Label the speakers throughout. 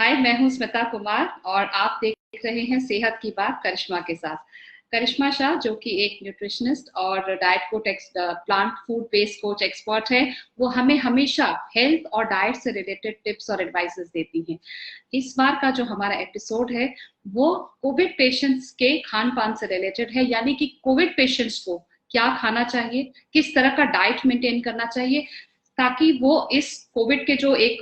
Speaker 1: हाय, मैं हूँ स्मिता कुमार और आप देख रहे हैं सेहत की बात करिश्मा के साथ। करिश्मा शाह जो कि एक न्यूट्रिशनिस्ट और diet coach, plant food based coach expert है, वो हमें हमेशा हेल्थ और डाइट से रिलेटेड टिप्स और एडवाइसेस देती हैं। इस बार का जो हमारा एपिसोड है वो कोविड पेशेंट्स के खान पान से रिलेटेड है, यानी कि कोविड पेशेंट्स को क्या खाना चाहिए, किस तरह का डाइट मेंटेन करना चाहिए, ताकि वो इस कोविड के जो एक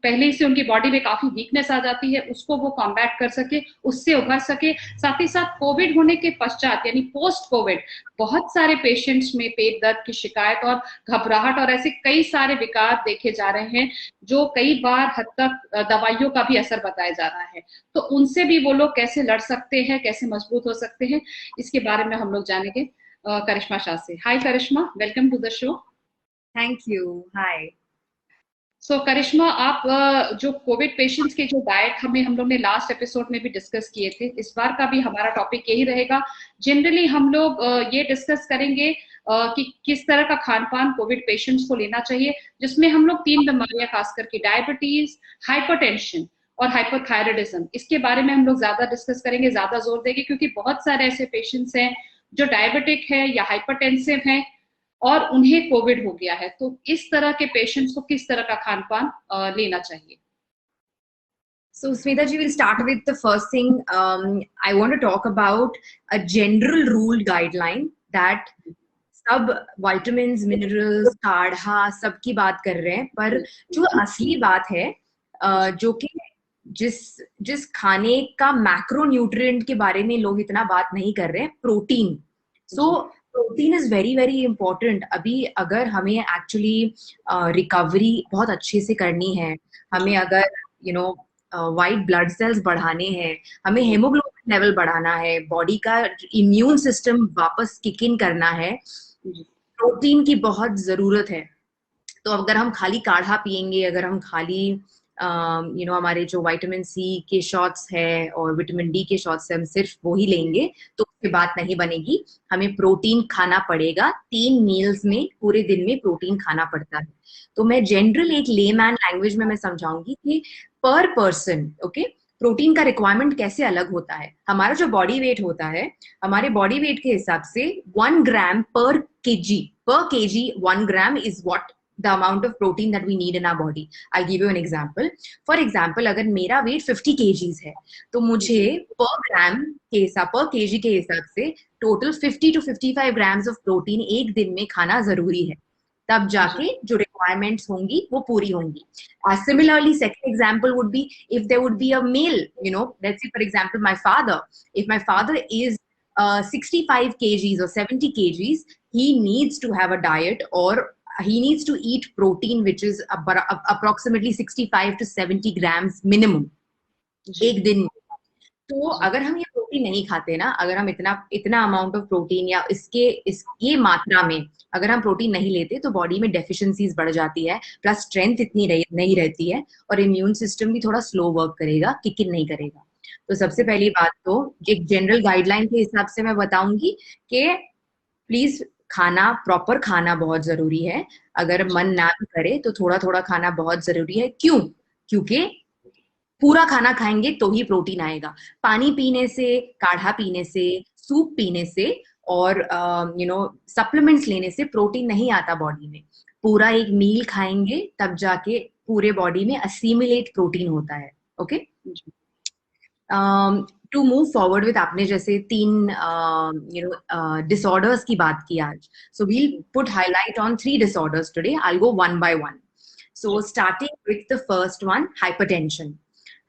Speaker 1: पहले से उनकी बॉडी में काफी वीकनेस आ जाती है उसको वो कॉम्बैट कर सके, उससे उभर सके। साथ ही साथ कोविड होने के पश्चात यानी पोस्ट कोविड बहुत सारे पेशेंट्स में पेट दर्द की शिकायत और घबराहट और ऐसे कई सारे विकार देखे जा रहे हैं जो कई बार हद तक दवाइयों का भी असर बताया जा रहा है। तो उनसे भी वो लोग कैसे लड़ सकते हैं, कैसे मजबूत हो सकते हैं, इसके बारे में हम लोग जानेंगे करिश्मा शाह से। Hi Karishma, welcome to the show.
Speaker 2: Thank you. Hi.
Speaker 1: Karishma, आप जो कोविड पेशेंट्स के जो डाइट हम लोग ने लास्ट एपिसोड में भी डिस्कस किए थे, इस बार का भी हमारा टॉपिक यही रहेगा। जनरली हम लोग ये डिस्कस करेंगे कि किस तरह का खान पान कोविड पेशेंट्स को लेना चाहिए, जिसमें हम लोग तीन बीमारियां खास करके डायबिटीज, हाइपरटेंशन और हाइपोथायराइडिज्म, इसके बारे में हम लोग ज्यादा डिस्कस करेंगे, ज्यादा जोर देंगे, क्योंकि बहुत सारे ऐसे पेशेंट्स हैं जो डायबिटिक है या हाइपरटेंसिव हैं और उन्हें कोविड हो गया है। तो इस तरह के पेशेंट्स को किस तरह का खान पान लेना चाहिए?
Speaker 2: So, Smita ji, will start with the first thing. I want to talk about a general rule guideline that सब vitamins, minerals, काढ़ा सब की बात कर रहे हैं, पर जो असली बात है जो कि जिस जिस खाने का मैक्रो न्यूट्रिएंट के बारे में लोग इतना बात नहीं कर रहे हैं, protein. So protein is very very important. अभी अगर हमें एक्चुअली रिकवरी बहुत अच्छे से करनी है, हमें अगर वाइट ब्लड सेल्स बढ़ाने हैं, हमें हेमोग्लोबिन लेवल बढ़ाना है, बॉडी का इम्यून सिस्टम वापस किक इन करना है, प्रोटीन की बहुत जरूरत है। तो अगर हम खाली काढ़ा पिएंगे, अगर हम खाली हमारे जो विटामिन सी के शॉट्स है और विटामिन डी के शॉट्स है, हम सिर्फ वो ही लेंगे तो उसकी बात नहीं बनेगी। हमें प्रोटीन खाना पड़ेगा। 3 मील्स में पूरे दिन में प्रोटीन खाना पड़ता है। तो मैं जनरल एक लेमैन लैंग्वेज में मैं समझाऊंगी कि पर पर्सन ओके प्रोटीन का रिक्वायरमेंट कैसे अलग होता है। हमारा जो बॉडी वेट होता है, हमारे बॉडी वेट के हिसाब से 1 ग्राम पर KG 1 gram is what the amount of protein that we need in our body. I'll give you an example. For example, अगर मेरा weight 50 kgs है, तो मुझे पर kg के हिसाब से total 50 to 55 grams of protein एक दिन में खाना जरूरी है। तब जाके जो requirements होंगी वो पूरी होंगी। Similarly, second example would be if there would be a male, let's say for example my father. If my father is 65 kgs or 70 kgs, he needs to have a diet or he needs to eat protein which is approximately 65 to 70 grams minimum एक दिन में। तो अगर हम ये protein नहीं खाते ना, अगर हम इतना अमाउंट ऑफ प्रोटीन या ये मात्रा में अगर हम प्रोटीन नहीं लेते तो बॉडी में डेफिशिएंसीज बढ़ जाती है, प्लस स्ट्रेंथ इतनी नहीं रहती है और इम्यून सिस्टम भी थोड़ा स्लो वर्क करेगा, किक इन नहीं करेगा। तो सबसे पहली बात तो एक जनरल गाइडलाइन के हिसाब से मैं बताऊंगी कि प्लीज खाना प्रॉपर खाना बहुत जरूरी है। अगर मन ना भी करे तो थोड़ा थोड़ा खाना बहुत जरूरी है। क्यों? क्योंकि पूरा खाना खाएंगे तो ही प्रोटीन आएगा। पानी पीने से, काढ़ा पीने से, सूप पीने से और सप्लीमेंट्स लेने से प्रोटीन नहीं आता बॉडी में। पूरा एक मील खाएंगे तब जाके पूरे बॉडी में असीमिलेट प्रोटीन होता है। Okay, to move forward with आपने जैसे 3 डिसऑर्डर्स की बात की आज, so we'll put highlight on 3 disorders today. I will go one by one. So starting with the first one, hypertension.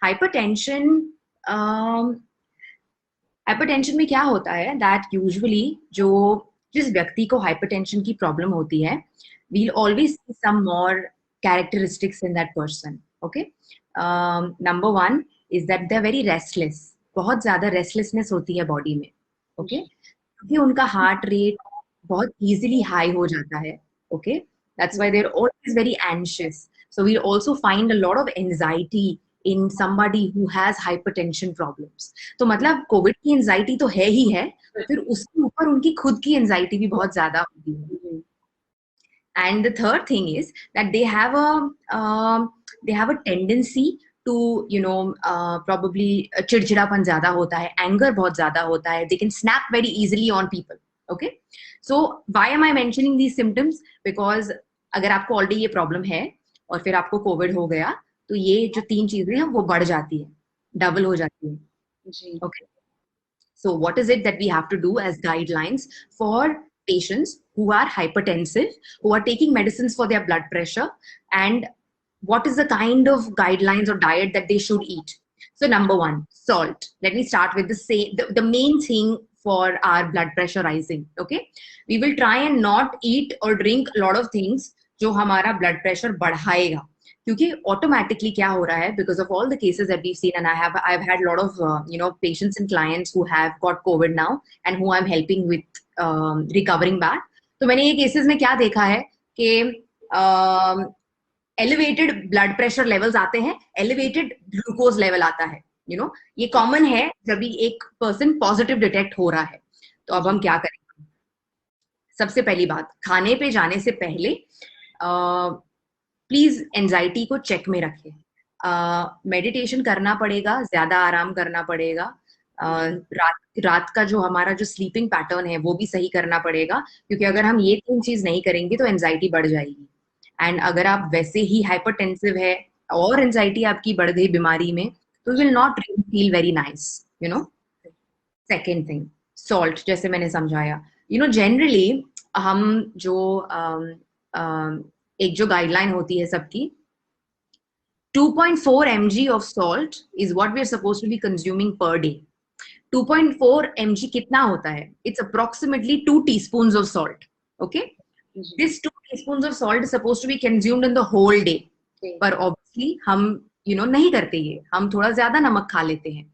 Speaker 2: Hypertension hypertension में क्या होता है दैट यूजुअली जिस व्यक्ति को हाइपरटेंशन की प्रॉब्लम होती है, we'll always see some more characteristics in that person. Okay, number one is that they're very restless. बहुत ज्यादा रेस्टलेसनेस होती है बॉडी में। ओके, क्योंकि उनका हार्ट रेट बहुत इजीली हाई हो जाता है। Okay, that's why they're always very anxious. So we'll also find a lot of anxiety in somebody who has hypertension problems. तो मतलब कोविड की एंजाइटी तो है ही है, फिर उसके ऊपर उनकी खुद की एंजाइटी भी बहुत ज्यादा होती है। And the third thing is that they have a tendency to probably चिड़चिड़ापन ज्यादा होता है, एंगर बहुत ज्यादा होता है, they can snap very easily on people. Okay, so why am I mentioning these symptoms? Because अगर आपको ऑलरेडी ये प्रॉब्लम है और फिर आपको कोविड हो गया, तो ये जो 3 चीजें हैं वो बढ़ जाती है, डबल हो जाती है.
Speaker 1: जी.
Speaker 2: Okay, so what is it that we have to do as guidelines for patients who are hypertensive, who are taking medicines for their blood pressure, and what is the kind of guidelines or diet that they should eat? So number 1, salt. Let me start with the main thing for our blood pressure rising. Okay, we will try and not eat or drink a lot of things जो हमारा blood pressure बढ़ाएगा, क्योंकि automatically क्या हो रहा है, because of all the cases that we've seen, and I've had a lot of patients and clients who have got COVID now and who I'm helping with recovering back. तो मैंने ये cases में क्या देखा है कि elevated blood pressure levels आते हैं, elevated glucose level आता है, ये common है जब भी एक person positive detect हो रहा है. तो अब हम क्या करेंगे? सबसे पहली बात, खाने पे जाने से पहले प्लीज एंजाइटी को चेक में रखें. मेडिटेशन करना पड़ेगा, ज्यादा आराम करना पड़ेगा, रात का जो हमारा जो स्लीपिंग पैटर्न है वो भी सही करना पड़ेगा, क्योंकि अगर हम ये 3 चीज नहीं करेंगे तो एंजाइटी बढ़ जाएगी. एंड अगर आप वैसे ही हाइपरटेंसिव है और एंजाइटी आपकी बढ़ गई बीमारी में, तो will not feel very nice. Second thing, salt, जैसे मैंने समझाया, जनरली हम जो एक जो गाइडलाइन होती है सबकी, 2.4 mg of salt is what we are supposed to be consuming per day. 2.4 mg कितना होता है? It's approximately 2 teaspoons of salt. Okay, this 2 teaspoons of salt is supposed to be consumed in the whole day. पर obviously हम नहीं करते ये, हम थोड़ा ज्यादा नमक खा लेते हैं.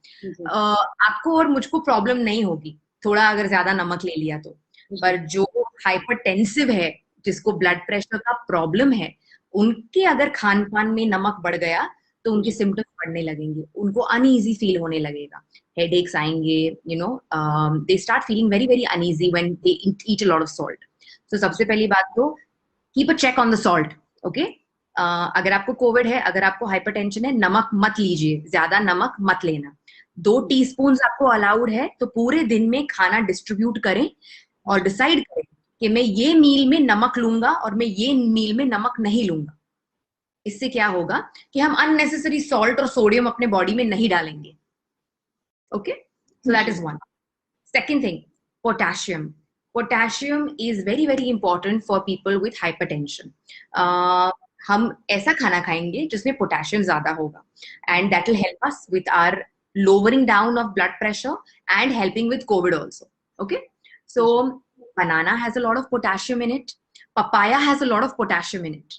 Speaker 2: आपको और मुझको प्रॉब्लम नहीं होगी थोड़ा अगर ज्यादा नमक ले लिया तो, पर जो हाइपरटेंसिव है, जिसको ब्लड प्रेशर का प्रॉब्लम है, उनके अगर खान पान में नमक बढ़ गया तो उनके सिम्टम्स बढ़ने लगेंगे, उनको अनईजी फील होने लगेगा, हेडेक्स आएंगे, they start feeling very very uneasy when they eat a lot of salt. तो सबसे पहली बात तो keep a check on the salt. Okay, अगर आपको कोविड है, अगर आपको हाइपरटेंशन है, नमक मत लीजिए, ज्यादा नमक मत लेना. 2 टीस्पून आपको अलाउड है, तो पूरे दिन में खाना डिस्ट्रीब्यूट करें और डिसाइड करें कि मैं ये मील में नमक लूंगा और मैं ये मील में नमक नहीं लूंगा. इससे क्या होगा कि हम अननेसेसरी सॉल्ट और सोडियम अपने बॉडी में नहीं डालेंगे. Okay, so that is one. Second thing, potassium. Potassium is very very important for people with hypertension. हम ऐसा खाना खाएंगे जिसमें पोटेशियम ज्यादा होगा, and that will help us with our lowering down of blood pressure and helping with COVID also. Okay, so banana has a lot of potassium in it. Papaya has a lot of potassium in it.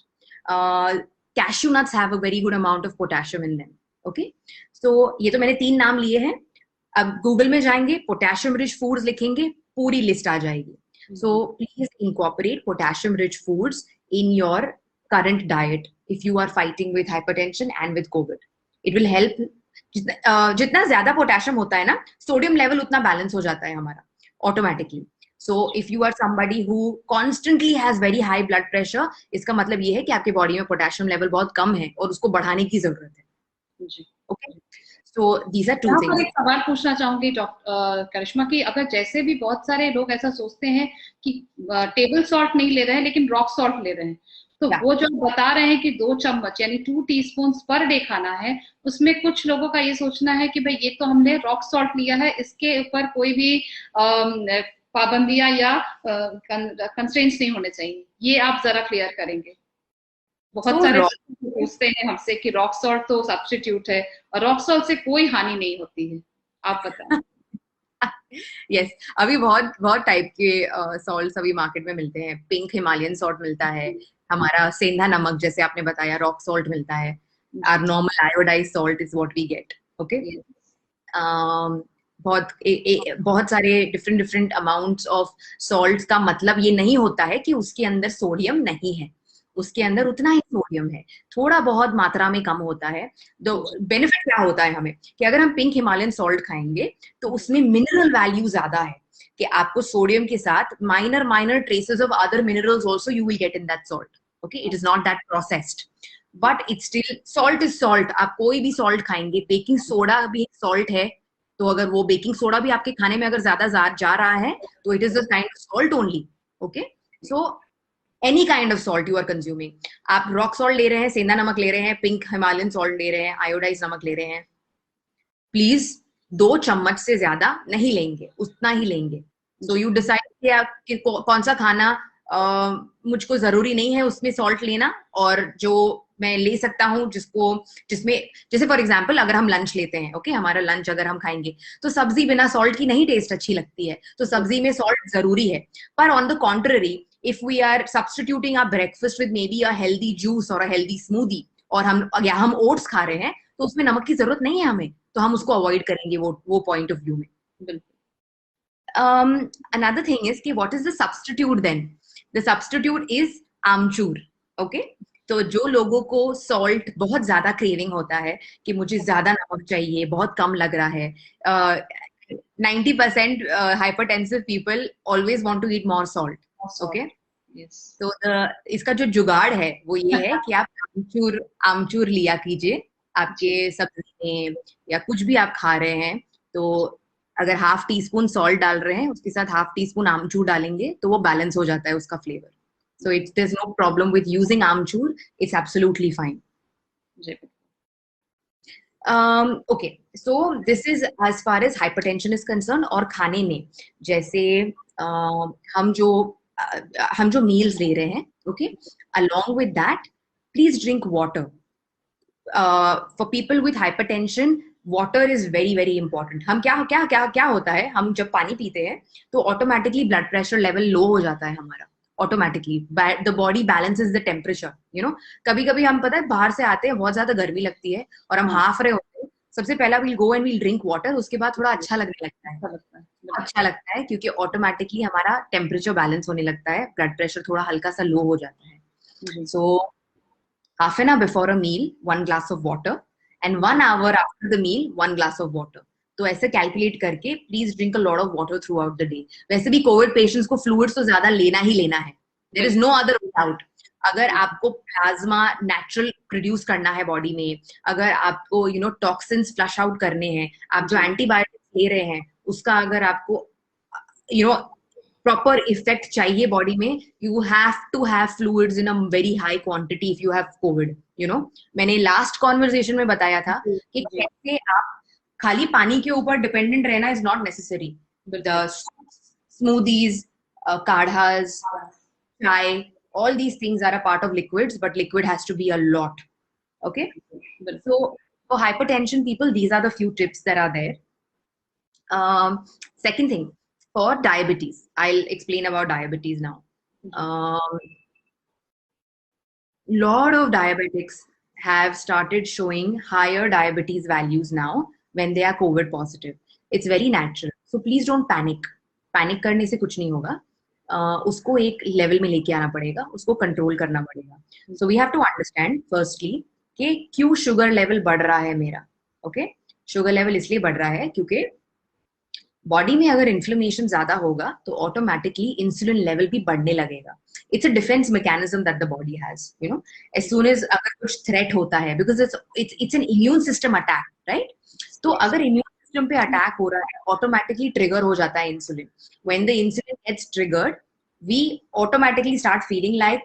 Speaker 2: Cashew nuts have a very good amount of potassium in them. Okay, so ये तो मैंने 3 नाम लिए हैं. अब Google में जाएंगे, potassium rich foods लिखेंगे, पूरी लिस्ट आ जाएगी. So please incorporate potassium rich foods in your current diet if you are fighting with hypertension and with COVID. It will help. जितना ज्यादा पोटेशियम होता है ना, सोडियम लेवल उतना बैलेंस हो जाता है हमारा automatically. So if you are somebody who constantly has very high blood pressure, इसका मतलब ये है कि आपके बॉडी में पोटेशियम लेवल बहुत कम है और उसको बढ़ाने की जरूरत है. Okay, so these are 2 things.
Speaker 1: एक सवाल पूछना चाहूंगी डॉक्टर करिश्मा की, अगर जैसे भी बहुत सारे लोग ऐसा सोचते हैं कि टेबल सॉल्ट नहीं ले रहे हैं लेकिन रॉक सॉल्ट ले रहे हैं, तो वो जो बता रहे हैं कि 2 चम्मच यानी 2 टीस्पून पर डे खाना है, उसमें कुछ लोगों का ये सोचना है कि भाई ये तो हमने रॉक सॉल्ट लिया है, इसके ऊपर कोई भी पाबंदियां या कंस्ट्रेंट्स नहीं होने चाहिए. ये आप जरा क्लियर करेंगे. बहुत सारे पूछते हैं हमसे कि रॉक सॉल्ट तो सब्स्टिट्यूट है और रॉक सॉल्ट से कोई हानि नहीं होती है, आप बताएं.
Speaker 2: यस, अभी बहुत टाइप के सॉल्ट्स अभी मार्केट में मिलते हैं. पिंक हिमालयन सॉल्ट मिलता है, हमारा सेंधा नमक जैसे आपने बताया, रॉक सॉल्ट मिलता है, our normal iodised salt is what we get. Okay, बहुत सारे डिफरेंट अमाउंट्स ऑफ सॉल्ट्स का मतलब ये नहीं होता है कि उसके अंदर सोडियम नहीं है, उसके अंदर उतना ही सोडियम है, थोड़ा बहुत मात्रा में कम होता है. तो बेनिफिट क्या होता है हमें कि अगर हम पिंक हिमालयन सॉल्ट खाएंगे तो उसमें मिनरल वैल्यू ज्यादा है, कि आपको सोडियम के साथ minor traces of other minerals also you will get in that salt. Okay, it is not that processed. But it's still salt is salt. आप कोई भी सॉल्ट खाएंगे, बेकिंग सोडा भी एक सॉल्ट है, तो अगर वो बेकिंग सोडा भी आपके खाने में अगर ज्यादा जा रहा है तो it is the kind of salt only. Okay, so any kind of salt you are consuming, आप रॉक सॉल्ट ले रहे हैं, सेंधा नमक ले रहे हैं, पिंक हिमालयन सॉल्ट ले रहे हैं, आयोडाइज नमक ले रहे हैं, प्लीज 2 चम्मच से ज्यादा नहीं लेंगे, उतना ही लेंगे. सो यू डिसाइड कि आप कौन सा खाना मुझको जरूरी नहीं है उसमें सॉल्ट लेना, और जो मैं ले सकता हूँ जिसमें जैसे फॉर एग्जांपल अगर हम लंच लेते हैं, ओके, हमारा लंच अगर हम खाएंगे तो सब्जी बिना सॉल्ट की नहीं टेस्ट अच्छी लगती है, तो सब्जी में सॉल्ट जरूरी है. पर on the contrary, if we are substituting our breakfast with maybe a healthy juice और अ हेल्दी स्मूदी, और हम ओट्स खा रहे हैं, तो उसमें नमक की जरूरत नहीं है हमें, तो हम उसको अवॉइड करेंगे वो पॉइंट ऑफ व्यू में. Another thing is कि what is the substitute then? The substitute is amchur. Okay, तो जो लोगों को सॉल्ट बहुत ज्यादा क्रेविंग होता है कि मुझे ज्यादा नमक चाहिए, बहुत कम लग रहा है, 90% hypertensive people always want to eat more salt. Okay, तो इसका जो जुगाड़ है वो ये है कि आप आमचूर लिया कीजिए आपके सब्जी में, या कुछ भी आप खा रहे हैं, तो अगर हाफ टी स्पून सॉल्ट डाल रहे हैं, उसके साथ हाफ टी स्पून आमचूर डालेंगे, तो वो बैलेंस हो जाता है उसका flavour. So it's there is no problem with using amchur, it's absolutely fine. Okay, so this is as far as hypertension is concern. और खाने में जैसे हम जो मील्स ले रहे हैं, okay, along with that please drink water. For people with hypertension water is very very important. हम क्या होता है, हम जब पानी पीते हैं तो automatically blood pressure level low हो जाता है हमारा, automatically the body balances the temperature. कभी कभी हम पता है बाहर से आते हैं, बहुत ज्यादा गर्मी लगती है और हम हाफ रहे होते हैं, सबसे पहला we'll go and we'll drink water, उसके बाद थोड़ा अच्छा लगने लगता है क्योंकि ऑटोमेटिकली हमारा टेम्परेचर बैलेंस होने लगता है, ब्लड प्रेशर थोड़ा हल्का सा लो हो जाता है. सो half an hour before a meal 1 glass of water, and 1 hour after the meal 1 glass of water. तो ऐसे कैलकुलेट करके please drink a lot of water through out the day. वैसे भी कोविड पेशेंट्स को फ्लूइड्स तो ज्यादा लेना ही लेना है, there is no other way out. अगर आपको प्लाज्मा नेचुरल प्रोड्यूस करना है बॉडी में, अगर आपको टॉक्सिन्स फ्लश आउट करने हैं, आप जो एंटीबायोटिक्स ले रहे हैं उसका अगर आपको प्रॉपर इफेक्ट चाहिए बॉडी में, you have to have fluids in a very high quantity if you have covid. मैंने लास्ट कॉन्वर्सेशन में बताया था कि कैसे आप खाली पानी के ऊपर डिपेंडेंट रहना is not necessary. The smoothies, kadhas, chai, all these things are a part of liquids, but liquid has to be a lot. Okay, so for hypertension people, these are the few tips that are there. Second thing, for diabetes, I'll explain about diabetes now. Lot of diabetics have started showing higher diabetes values now when they are COVID positive. It's very natural, so please don't panic. Panic करने से कुछ नहीं होगा. उसको एक level में लेके आना पड़ेगा, उसको कंट्रोल करना पड़ेगा. So we have to understand firstly कि क्यों शुगर लेवल बढ़ रहा है मेरा. ओके, शुगर लेवल इसलिए बढ़ रहा है क्योंकि बॉडी में अगर इन्फ्लेमेशन ज्यादा होगा तो ऑटोमेटिकली इंसुलिन लेवल भी बढ़ने लगेगा. It's a defence mechanism that the body has, as soon as अगर कुछ थ्रेट होता है, because it's an immune system attack, right. तो अगर इम्यून सिस्टम पे अटैक हो रहा है, ऑटोमेटिकली ट्रिगर हो जाता है insulin. When the insulin gets triggered, we automatically start feeling like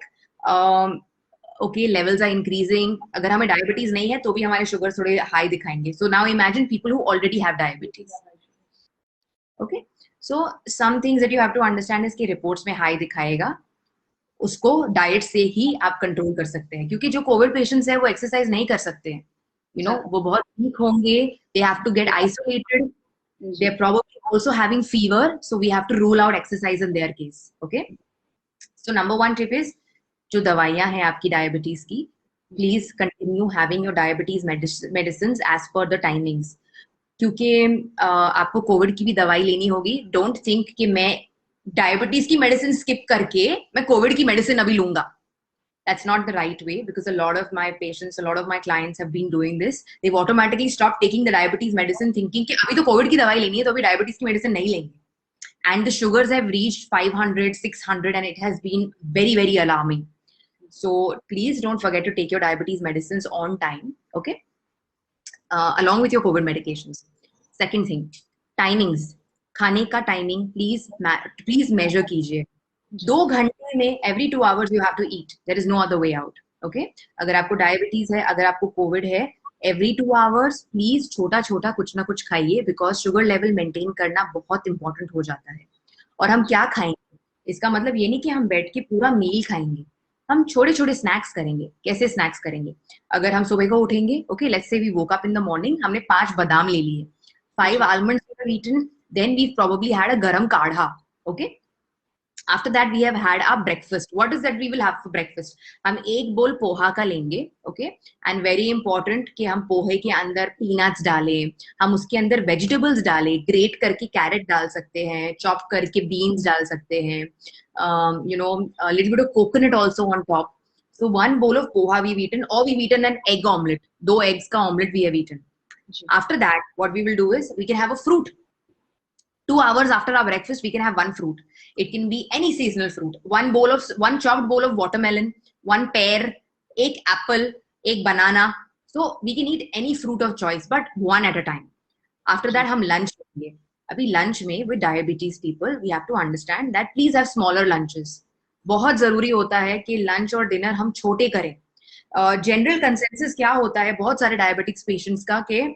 Speaker 2: okay, levels are increasing. अगर हमें डायबिटीज नहीं है तो भी हमारे शुगर थोड़े हाई दिखाएंगे. So now imagine people who already have diabetes. Okay, so some things that you have to understand is कि रिपोर्ट्स में हाई दिखाएगा, उसको डाइट से ही आप कंट्रोल कर सकते हैं, क्योंकि जो कोविड पेशेंट्स है वो एक्सरसाइज नहीं कर सकते हैं. वो बहुत वीक होंगे, they have to get isolated, they're probably also having fever, so we have to rule out exercise in their case. Okay, so number one tip is जो दवाइयां हैं आपकी डायबिटीज की, please continue having your diabetes medicines as per the timings. क्योंकि आपको Covid की भी दवाई लेनी होगी. डोंट थिंक कि मैं डायबिटीज की मेडिसिन स्किप करके मैं कोविड की मेडिसिन अभी लूंगा. That's not the right way, because a lot of my patients, a lot of my clients have been doing this. They've automatically stopped taking the diabetes medicine thinking कि अभी तो Covid की दवाई लेनी है तो अभी डायबिटीज की मेडिसिन नहीं लेंगे. And the sugars have reached 500, 600 and it has been very, very alarming. So please don't forget to take your diabetes medicines on time, okay? Along with your COVID medications. Second thing, timings. खाने का timing please major कीजिए. 2 घंटे में every 2 hours you have to eat. There is no other way out. Okay? अगर आपको diabetes है, अगर आपको कोविड है, every 2 hours प्लीज छोटा छोटा कुछ ना कुछ खाइए, बिकॉज शुगर लेवल मेंटेन करना बहुत इंपॉर्टेंट हो जाता है. और हम क्या खाएंगे, इसका मतलब ये नहीं कि हम बैठ के पूरा मील खाएंगे. हम छोटे छोटे स्नैक्स करेंगे. कैसे स्नैक्स करेंगे? अगर हम सुबह को उठेंगे, okay, let's say we woke up in the morning, हमने 5 बादाम ले लिए, 5 almonds we have eaten, then we probably had a garam kadha, okay? After that we have had our breakfast. What is that we will have for breakfast? हम एक बोल पोहा का लेंगे, okay? And very important कि हम पोहे के अंदर peanuts डालें, हम उसके अंदर वेजिटेबल्स डालें, ग्रेट करके कैरेट डाल सकते हैं, चॉप करके बीन्स डाल सकते हैं, a little bit of coconut also on top. So 1 bowl of poha we've eaten, or we've eaten an egg omelette. 2 eggs का omelette we have eaten. After that, what we will do is we can have a fruit. 2 hours after our breakfast, we can have 1 fruit. It can be any seasonal fruit. 1 chopped bowl of watermelon, 1 pear, 1 apple, 1 banana. So we can eat any fruit of choice, but 1 at a time. After that, हम lunch करेंगे. अभी lunch में with diabetes people, we have to understand that please have smaller lunches. बहुत जरूरी होता है कि lunch और डिनर हम छोटे करें. जनरल कंसेंसस क्या होता है बहुत सारे डायबिटिक्स पेशेंट्स का, कि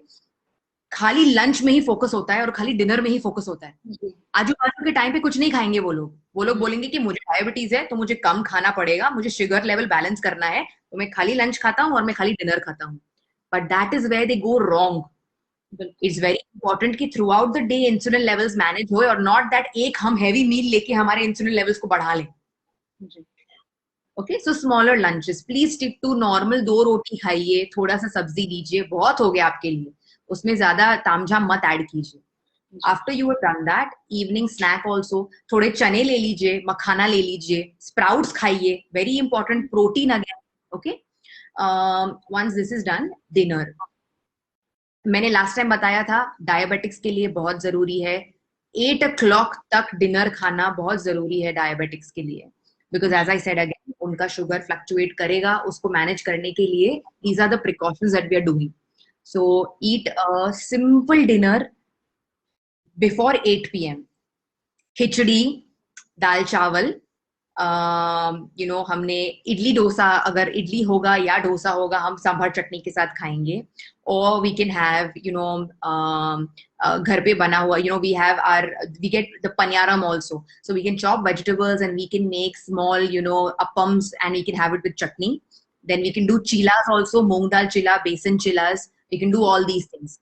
Speaker 2: खाली लंच में ही फोकस होता है और खाली डिनर में ही फोकस होता है. आजू बाजू के टाइम पे कुछ नहीं खाएंगे वो लोग बोलेंगे कि मुझे डायबिटीज है तो मुझे कम खाना पड़ेगा, मुझे शुगर लेवल बैलेंस करना है, तो मैं खाली लंच खाता हूँ और मैं खाली डिनर खाता हूँ. But that is where they go wrong. It's very important कि throughout the day insulin levels manage हो, और नॉट दैट एक हम हैवी मील लेके हमारे इंसुलिन लेवल्स को बढ़ा लें. Okay, so smaller lunches, please stick to normal. 2 रोटी खाइए, थोड़ा सा सब्जी लीजिए, बहुत हो गया आपके लिए. उसमें ज्यादा तामझाम मत ऐड कीजिए. After you have done that, evening snack also, थोड़े चने ले लीजिए, मखाना ले लीजिए, स्प्राउट्स खाइए, very important, protein again. Okay, once this is done, dinner. मैंने लास्ट टाइम बताया था डायबिटिक्स के लिए बहुत जरूरी है 8 o'clock तक डिनर खाना, बहुत जरूरी है डायबिटिक्स के लिए. Because as I said again, उनका शुगर फ्लक्चुएट करेगा, उसको मैनेज करने के लिए these are the precautions that we are doing. So eat a simple dinner before 8 p.m. खिचड़ी, दाल चावल, हमने इडली डोसा, अगर इडली होगा या डोसा होगा, हम सांभर चटनी के साथ खाएंगे. और वी कैन हैव घर पे बना हुआ, we get the panyaram also, so we can chop vegetables and we can make small appams and we can have it with chutney. Then we can do chilas also, moong dal chila, besan chilas, we can do all these things.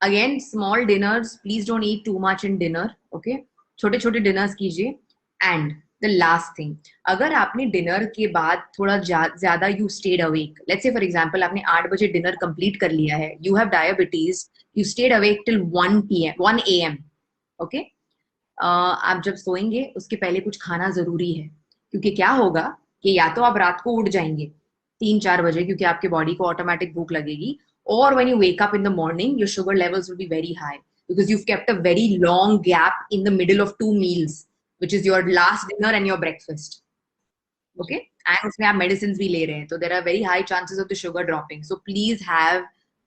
Speaker 2: Again, small dinners, please don't eat too much in dinner, okay? छोटे छोटे dinners कीजिए. And the last thing, अगर आपने dinner के बाद थोड़ा ज्यादा you stayed awake, let's say for example आपने 8 बजे डिनर कंप्लीट कर लिया है, you have diabetes, you stayed awake till 1 a.m. okay? आप जब सोएंगे उसके पहले कुछ खाना जरूरी है, क्योंकि क्या होगा कि या तो आप रात को उठ जाएंगे 3-4 बजे क्योंकि आपके बॉडी को ऑटोमेटिक भूख लगेगी, or when you wake up in the morning your sugar levels will be very high because you've kept a very long gap in the middle of 2 meals, which is your last dinner and your breakfast. Okay, and उसमें आप medicines भी ले रहे हैं, so there are very high chances of the sugar dropping. So please have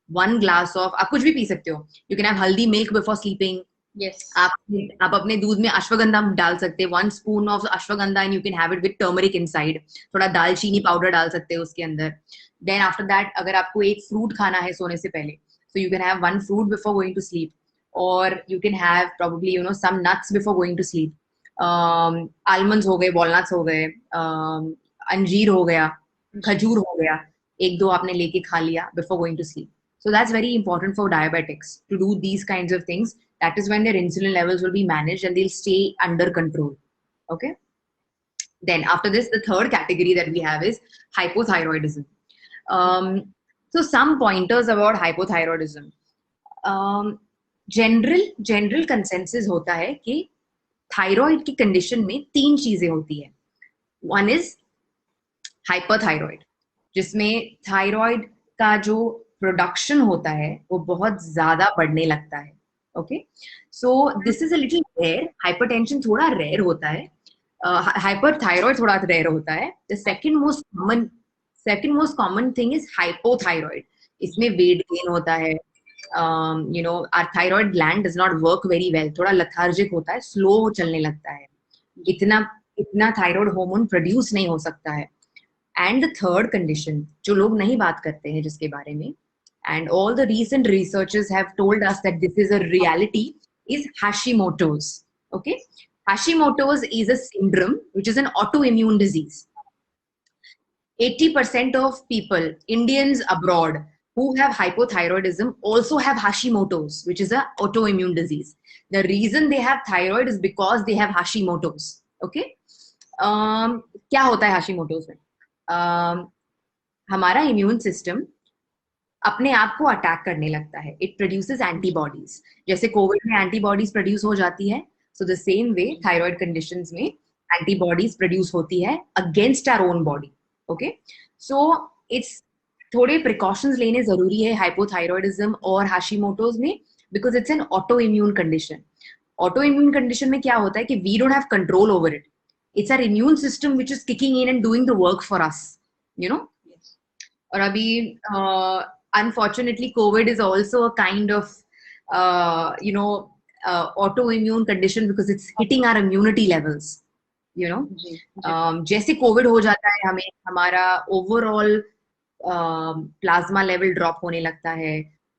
Speaker 2: 1 glass of, आप कुछ भी P सकते हो, you can have haldi milk before sleeping.
Speaker 1: Yes.
Speaker 2: आप अपने दूध में अश्वगंधा डाल सकते हैं, 1 spoon of ashwagandha and you can have it with turmeric inside. थोड़ा दालचीनी पाउडर डाल सकते हैं उसके अंदर. Then after that, अगर आपको एक फ्रूट खाना है सोने से पहले, so you can have 1 fruit before going to sleep, or you can have probably some nuts before going to sleep. Almonds हो गए, walnuts हो गए, अंजीर हो गया, खजूर हो गया, 1-2 आपने लेके खा लिया before going to sleep. So that's very important for diabetics to do these kinds of things. That is when their insulin levels will be managed and they'll stay under control. Okay. Then after this, the third category that we have is hypothyroidism. So some pointers about hypothyroidism. General consensus होता है कि thyroid की condition में 3 चीजें होती है. One is hyperthyroid, जिसमें thyroid का जो प्रोडक्शन होता है वो बहुत ज्यादा बढ़ने लगता है. Okay, so this is a little rare. Hypertension थोड़ा रेयर होता है. हाइपरथायरॉइड थोड़ा रेयर होता है. The second most common thing is hypothyroid. इसमें वेट गेन होता है. Our thyroid gland does not work very well. थोड़ा लथार्जिक होता है, स्लो चलने लगता है. इतना इतना थायरॉइड हार्मोन प्रोड्यूस नहीं हो सकता है. एंड द थर्ड कंडीशन जो लोग नहीं बात करते हैं जिसके बारे में, and all the recent researchers have told us that this is a reality, is Hashimoto's. Okay, Hashimoto's is a syndrome which is an autoimmune disease. 80% of people, Indians abroad, who have hypothyroidism also have Hashimoto's, which is an autoimmune disease. The reason they have thyroid is because they have Hashimoto's. Okay, क्या होता है Hashimoto's में? हमारा immune system अपने आप को attack करने लगता है. It produces antibodies. जैसे कोविड में एंटीबॉडीज प्रोड्यूस हो जाती है, so the same way thyroid conditions में एंटीबॉडीज प्रोड्यूस होती है against our own body. Okay, so it's थोड़े प्रिकॉशंस लेने जरूरी है हाइपोथायरॉइडिज्म और हाशिमोटोज में, because it's an autoimmune condition. Autoimmune condition में क्या होता है कि we don't have control over it. It's our immune system which is kicking in and doing the work for us, you know. और अभी unfortunately COVID is also a kind of autoimmune condition because it's hitting our immunity levels, you know. जैसे COVID हो जाता है हमें हमारा overall plasma level drop होने लगता है,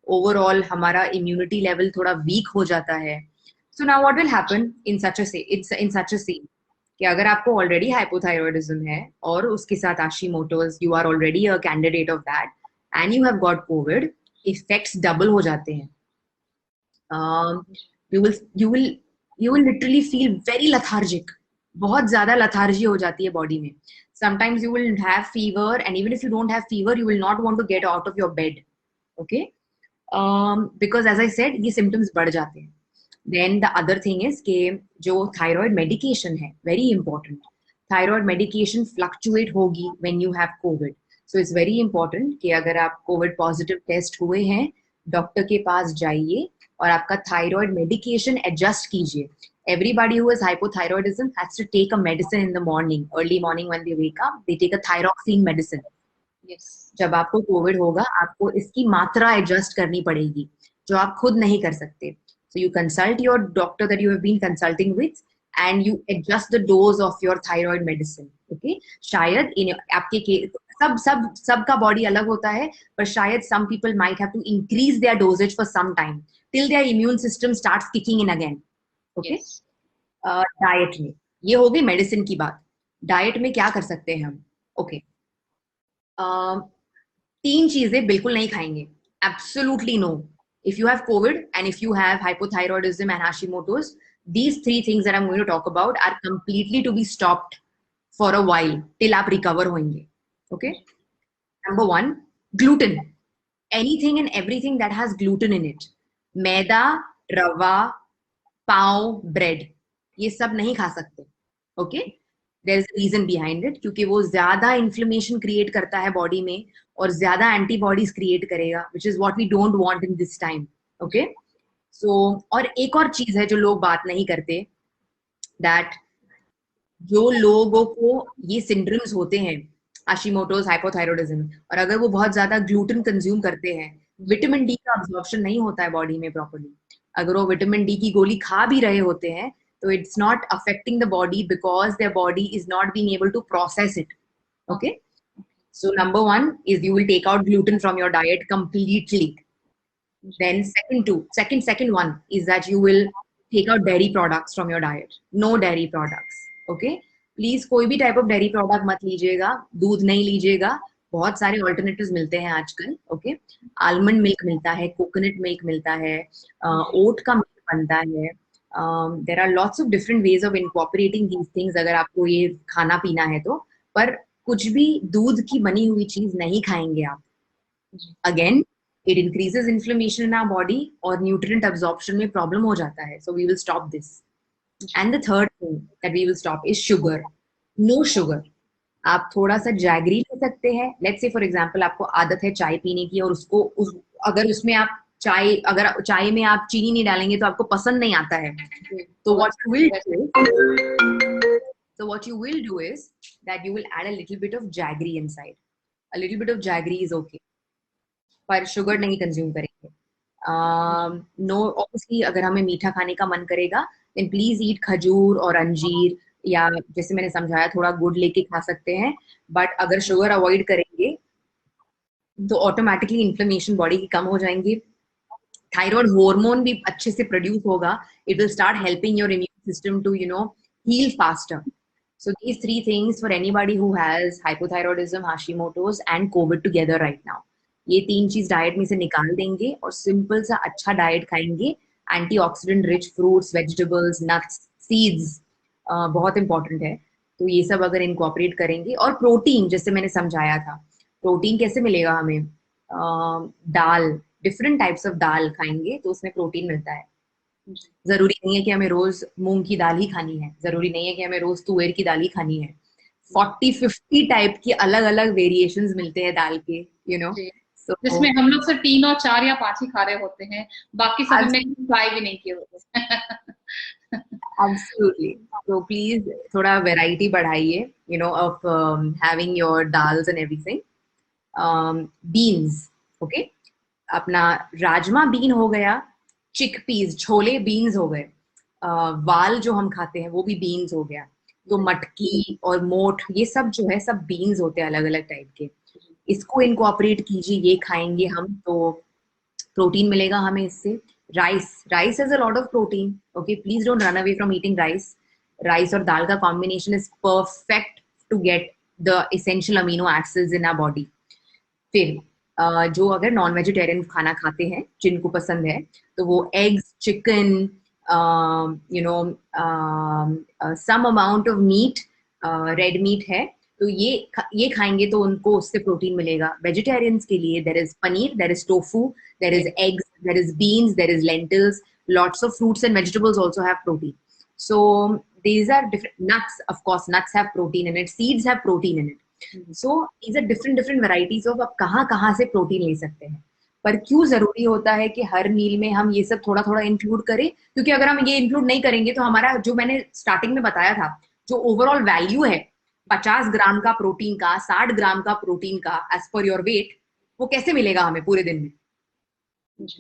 Speaker 2: ओवरऑल हमारा इम्यूनिटी लेवल थोड़ा वीक हो जाता है. So now what will happen in such a scene कि अगर आपको ऑलरेडी हाइपोथायरॉइडिज्म है और उसके साथ Hashimoto's, you are already a candidate of that and you have got COVID, effects double हो जाते हैं. You will literally feel very lethargic. बहुत ज्यादा lethargy हो जाती है बॉडी में. Sometimes you will have fever, and even if you don't have fever, you will not want to get out of your bed. Okay, because as I said, ये symptoms बढ़ जाते हैं. Then the other thing is कि जो thyroid medication है, very important. Thyroid medication fluctuate होगी when you have COVID. So it's very important कि अगर आप कोविड पॉजिटिव टेस्ट हुए हैं, डॉक्टर के पास जाइए और आपका थायराइड मेडिकेशन एडजस्ट कीजिए. Everybody who has hypothyroidism has to take a medicine in the morning, early morning when they wake up, they take a thyroxine medicine. Yes. जब आपको Covid होगा, आपको इसकी मात्रा एडजस्ट करनी पड़ेगी, जो आप खुद नहीं कर सकते. So you consult your doctor that you have been consulting with, and you adjust the dose of your thyroid medicine. Okay? शायद इन आपके सबका बॉडी अलग होता है, पर शायद some people might have to increase their dosage for some time till their immune system starts kicking in again. Okay? Diet में ये हो गई मेडिसिन की बात. डाइट में क्या कर सकते हैं हम? ओके, 3 चीजें बिल्कुल नहीं खाएंगे. Absolutely no. If you have COVID and if you have hypothyroidism and Hashimoto's, these 3 things that I'm going to talk about are completely to be stopped for a while till आप recover होंगे. Okay. Number 1, gluten. Anything and everything that has gluten in it. मैदा, रवा, पाव, bread. ये सब नहीं खा सकते. Okay. There is a reason behind it, क्योंकि वो ज्यादा inflammation create करता है body में और ज्यादा antibodies create करेगा, which is what we don't want in this time. Okay. So, और एक और चीज है जो लोग बात नहीं करते, that जो लोगों को ये syndromes होते हैं, Hashimoto's, hypothyroidism, और अगर वो बहुत ज्यादा ग्लूटेन कंज्यूम करते हैं, विटामिन डी का अब्जॉर्प्शन नहीं होता है बॉडी में प्रॉपर्ली. अगर वो विटामिन डी की गोली खा भी रहे होते हैं तो it's not affecting the body because their body is not being able to process it. Okay, so number 1 is you will take out gluten from your diet completely. Then second one is that you will take out dairy products from your diet. No dairy products. Okay, please कोई भी type of dairy product मत लीजिएगा, दूध नहीं लीजिएगा. बहुत सारे alternatives मिलते हैं आजकल. ओके, आलमंड मिल्क मिलता है, कोकोनट मिल्क मिलता है, ओट का मिल्क बनता है. There are lots of different ways of incorporating these things अगर आपको ये खाना पीना है तो. पर कुछ भी दूध की बनी हुई चीज नहीं खाएंगे आप. Again it increases inflammation in our body और न्यूट्रिएंट अब्जॉर्प्शन में प्रॉब्लम हो जाता है. So we will stop this. And the third thing that we will stop is sugar. No sugar. आप थोड़ा सा जैगरी ले सकते हैं. Let's say for example आपको आदत है चाय पीने की और अगर उसमें आप अगर चाय में आप चीनी नहीं डालेंगे तो आपको पसंद नहीं आता है. तो what you will do, So what you will do is that you will add a little bit of jaggery inside. A little bit of jaggery is okay, पर sugar नहीं consume करेंगे. No, obviously अगर हमें मीठा खाने का मन करेगा then please eat खजूर और अंजीर, या जैसे मैंने समझाया थोड़ा गुड़ लेके खा सकते हैं. बट अगर शुगर अवॉइड करेंगे तो ऑटोमेटिकली इन्फ्लेमेशन बॉडी की कम हो जाएंगी, थायराइड हार्मोन भी अच्छे से प्रोड्यूस होगा, it will start helping your immune system to heal faster. So these three things for anybody who has hypothyroidism, Hashimoto's and COVID together right now. ये तीन चीज डाइट में से निकाल देंगे और सिंपल सा अच्छा डाइट खाएंगे. Antioxidant rich fruits, vegetables, nuts, seeds बहुत इंपॉर्टेंट है. तो ये सब अगर इनकॉर्पोरेट करेंगे, और प्रोटीन जैसे मैंने समझाया था, प्रोटीन कैसे मिलेगा हमें, दाल, डिफरेंट टाइप्स ऑफ दाल खाएंगे तो उसमें प्रोटीन मिलता है. जरूरी नहीं है कि हमें रोज मूंग की दाल ही खानी है, जरूरी नहीं है कि हमें रोज तुअर की दाल ही खानी है. 40-50 टाइप की अलग अलग वेरिएशंस मिलते हैं दाल के, So,
Speaker 1: जिसमें हम लोग सिर्फ 3 और 4 या 5 ही खा रहे होते हैं, बाकी सब हमने ट्राई भी नहीं किए होते.
Speaker 2: Absolutely. So please थोड़ा variety बढ़ाइए, of having your dals and everything. Beans, okay? अपना राजमा बीन हो गया, चिकपीस, छोले बीन्स हो गए, वाल जो हम खाते हैं वो भी बीन्स हो गया. तो मटकी और मोठ, ये सब जो है सब बीन्स होते हैं अलग अलग टाइप के. इसको इनकॉर्पोरेट कीजिए, ये खाएंगे हम तो प्रोटीन मिलेगा हमें इससे. Rice has a lot of protein. Okay, please don't run away from eating rice. Rice और दाल का combination is perfect to get the essential amino acids in our body. फिर जो अगर नॉन वेजिटेरियन खाना खाते हैं जिनको पसंद है, तो वो eggs, chicken, some amount of meat, red meat है, तो ये खाएंगे तो उनको उससे प्रोटीन मिलेगा. वेजिटेरियंस के लिए there is paneer, there is tofu, there is eggs, there is beans, there is lentils, lots of fruits and vegetables also have protein. So these are different. Nuts, of course, nuts have protein in it. Seeds have protein in it. So these are different varieties of आप कहाँ से protein ले सकते हैं. पर क्यों जरूरी होता है कि हर मील में हम ये सब थोड़ा थोड़ा इंक्लूड करें? क्योंकि अगर हम ये इंक्लूड नहीं करेंगे तो हमारा, जो मैंने स्टार्टिंग में बताया था, जो ओवरऑल वैल्यू है 50 ग्राम का प्रोटीन का, 60 ग्राम का प्रोटीन का एज पर योर वेट, वो कैसे मिलेगा हमें पूरे दिन में?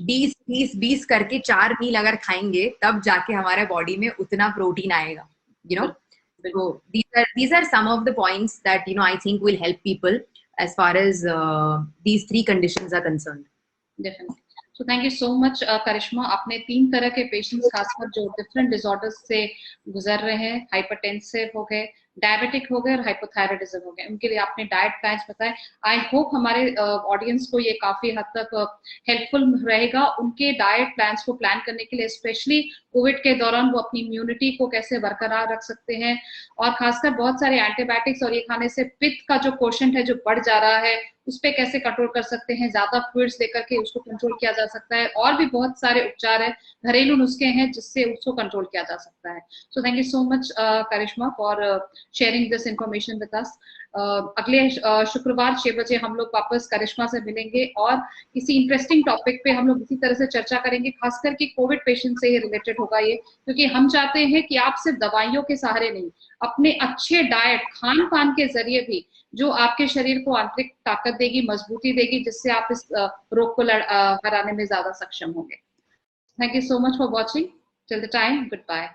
Speaker 2: 20 करके 4 मील अगर खाएंगे तब जाके हमारे बॉडी में उतना प्रोटीन आएगा. So these are some of the points that I think will help people as far as these 3 conditions are concerned.
Speaker 1: Definitely. So thank you so much, करिश्मा. आपने 3 तरह के पेशेंट्स खासकर जो डिफरेंट डिसऑर्डर्स से गुजर रहे हैं, हाइपरटेंसिव हो गए, डायबिटिक हो गए और हाइपोथायराइडिज्म हो गए, उनके लिए आपने डाइट प्लान्स बताए. आई होप हमारे ऑडियंस को ये काफी हद तक हेल्पफुल रहेगा उनके डाइट प्लान्स को प्लान करने के लिए, स्पेशली कोविड के दौरान वो अपनी इम्यूनिटी को कैसे बरकरार रख सकते हैं, और खासकर बहुत सारे एंटीबायोटिक्स और ये खाने से पित्त का जो क्वोशंट है जो बढ़ जा रहा है उस पे कैसे कंट्रोल कर सकते हैं, ज्यादा फ्लूइड्स देकर के उसको कंट्रोल किया जा सकता है, और भी बहुत सारे उपचार है, घरेलू नुस्खे हैं जिससे उसको कंट्रोल किया जा सकता है. So thank you so much Karishma for sharing this information with us. अगले शुक्रवार 6 बजे हम लोग वापस करिश्मा से मिलेंगे और किसी इंटरेस्टिंग टॉपिक पे हम लोग इसी तरह से चर्चा करेंगे, खासकर कि कोविड पेशेंट से रिलेटेड होगा ये, क्योंकि हम चाहते हैं कि आप सिर्फ दवाइयों के सहारे नहीं, अपने अच्छे डाइट, खान पान के जरिए भी जो आपके शरीर को आंतरिक ताकत देगी, मजबूती देगी, जिससे आप इस रोग को हराने में ज्यादा सक्षम होंगे. Thank you so much for watching. Till the time, good bye.